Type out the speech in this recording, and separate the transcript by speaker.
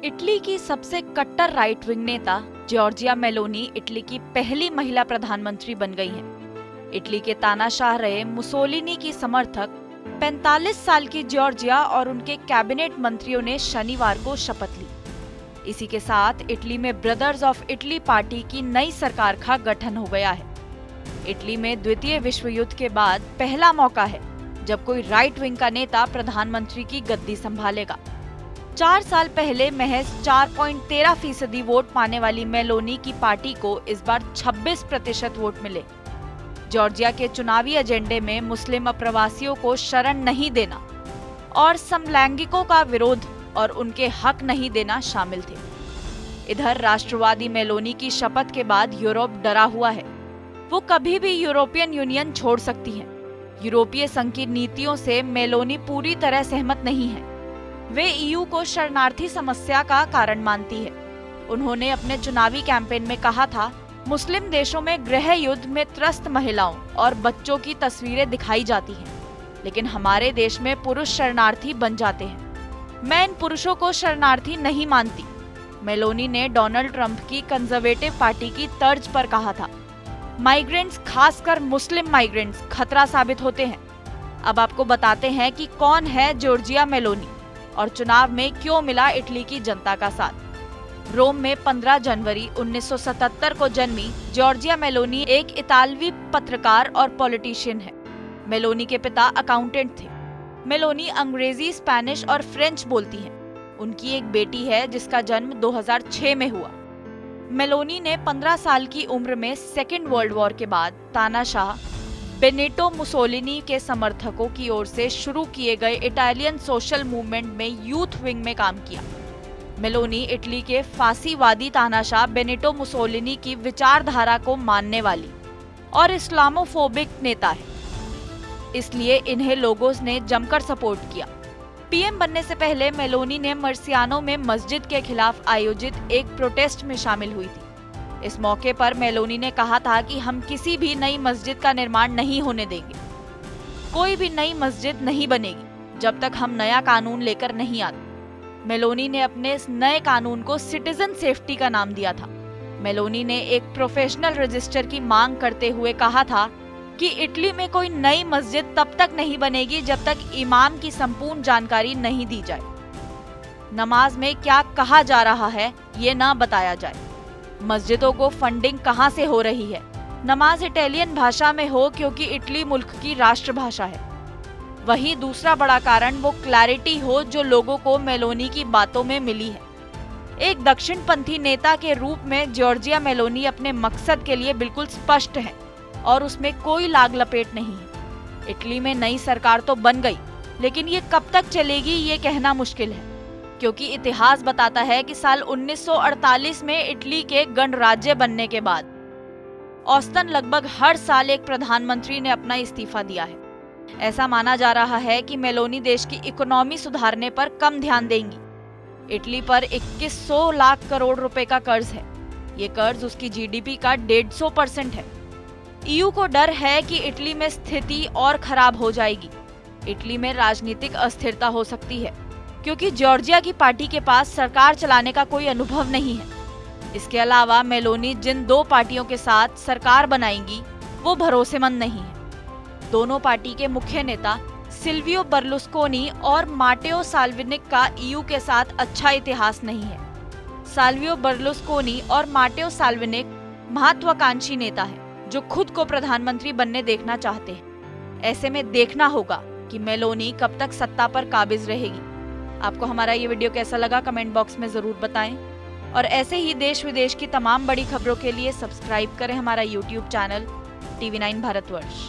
Speaker 1: Italy की सबसे कट्टर राइट विंग नेता जॉर्जिया मेलोनी इटली की पहली महिला प्रधानमंत्री बन गई हैं। इटली के तानाशाह रहे मुसोलिनी की समर्थक 45 साल की जॉर्जिया और उनके कैबिनेट मंत्रियों ने शनिवार को शपथ ली। इसी के साथ इटली में ब्रदर्स ऑफ इटली पार्टी की नई सरकार का गठन हो गया है। इटली में द्वितीय विश्व युद्ध के बाद पहला मौका है जब कोई राइट विंग का नेता प्रधानमंत्री की गद्दी संभालेगा। 4 साल पहले महज 4.13% वोट पाने वाली मेलोनी की पार्टी को इस बार 26% वोट मिले। जॉर्जिया के चुनावी एजेंडे में मुस्लिम अप्रवासियों को शरण नहीं देना और समलैंगिकों का विरोध और उनके हक नहीं देना शामिल थे। इधर राष्ट्रवादी मेलोनी की शपथ के बाद यूरोप डरा हुआ है। वो कभी भी यूरोपियन यूनियन छोड़ सकती हैं। यूरोपीय संघ की नीतियों से मेलोनी पूरी तरह सहमत नहीं है। वे ईयू को शरणार्थी समस्या का कारण मानती है। उन्होंने अपने चुनावी कैंपेन में कहा था, मुस्लिम देशों में गृह युद्ध में त्रस्त महिलाओं और बच्चों की तस्वीरें दिखाई जाती हैं, लेकिन हमारे देश में पुरुष शरणार्थी बन जाते हैं। मैं इन पुरुषों को शरणार्थी नहीं मानती। मेलोनी ने डोनाल्ड ट्रंप की कंजर्वेटिव पार्टी की तर्ज पर कहा था, माइग्रेंट्स खासकर मुस्लिम माइग्रेंट्स खतरा साबित होते हैं। अब आपको बताते हैं कि कौन है जॉर्जिया मेलोनी और चुनाव में क्यों मिला इटली की जनता का साथ। रोम में 15 जनवरी 1977 को जन्मी जॉर्जिया मेलोनी एक इतालवी पत्रकार और पॉलिटिशियन है। मेलोनी के पिता अकाउंटेंट थे। मेलोनी अंग्रेजी, स्पेनिश और फ्रेंच बोलती हैं। उनकी एक बेटी है जिसका जन्म 2006 में हुआ। मेलोनी ने 15 साल की उम्र में सेकेंड वर्ल्ड वॉर के बाद तानाशाह बेनिटो मुसोलिनी के समर्थकों की ओर से शुरू किए गए इटालियन सोशल मूवमेंट में यूथ विंग में काम किया। मेलोनी इटली के फांसीवादी तानाशाह बेनिटो मुसोलिनी की विचारधारा को मानने वाली और इस्लामोफोबिक नेता है, इसलिए इन्हें लोगों ने जमकर सपोर्ट किया। पीएम बनने से पहले मेलोनी ने मर्सियानो में मस्जिद के खिलाफ आयोजित एक प्रोटेस्ट में शामिल हुई थी। इस मौके पर मेलोनी ने कहा था कि हम किसी भी नई मस्जिद का निर्माण नहीं होने देंगे। कोई भी नई मस्जिद नहीं बनेगी जब तक हम नया कानून लेकर नहीं आते। मेलोनी ने अपने इस नए कानून को सिटीजन सेफ्टी का नाम दिया था। मेलोनी ने एक प्रोफेशनल रजिस्टर की मांग करते हुए कहा था कि इटली में कोई नई मस्जिद तब तक नहीं बनेगी जब तक इमाम की संपूर्ण जानकारी नहीं दी जाए। नमाज में क्या कहा जा रहा है ये ना बताया जाए। मस्जिदों को फंडिंग कहां से हो रही है। नमाज इटालियन भाषा में हो क्योंकि इटली मुल्क की राष्ट्रभाषा है। वहीं दूसरा बड़ा कारण वो क्लैरिटी हो जो लोगों को मेलोनी की बातों में मिली है। एक दक्षिणपंथी नेता के रूप में जॉर्जिया मेलोनी अपने मकसद के लिए बिल्कुल स्पष्ट है और उसमें कोई लाग लपेट नहीं है। इटली में नई सरकार तो बन गई, लेकिन ये कब तक चलेगी ये कहना मुश्किल है, क्योंकि इतिहास बताता है कि साल 1948 में इटली के गणराज्य बनने के बाद औसतन लगभग हर साल एक प्रधानमंत्री ने अपना इस्तीफा दिया है। ऐसा माना जा रहा है कि मेलोनी देश की इकोनॉमी सुधारने पर कम ध्यान देंगी। इटली पर 2100 लाख करोड़ रुपए का कर्ज है। ये कर्ज उसकी जीडीपी का 150% है। ईयू को डर है कि इटली में स्थिति और खराब हो जाएगी। इटली में राजनीतिक अस्थिरता हो सकती है क्योंकि जॉर्जिया की पार्टी के पास सरकार चलाने का कोई अनुभव नहीं है। इसके अलावा मेलोनी जिन दो पार्टियों के साथ सरकार बनाएंगी वो भरोसेमंद नहीं है। दोनों पार्टी के मुख्य नेता सिल्वियो बर्लुस्कोनी और माटेओ साल्विनी का ईयू के साथ अच्छा इतिहास नहीं है। सिल्वियो बर्लुस्कोनी और माटेओ साल्विनी महत्वाकांक्षी नेता है जो खुद को प्रधानमंत्री बनने देखना चाहते हैं। ऐसे में देखना होगा कि मेलोनी कब तक सत्ता पर काबिज रहेगी। आपको हमारा ये वीडियो कैसा लगा कमेंट बॉक्स में जरूर बताएं और ऐसे ही देश विदेश की तमाम बड़ी खबरों के लिए सब्सक्राइब करें हमारा यूट्यूब चैनल TV9 भारतवर्ष।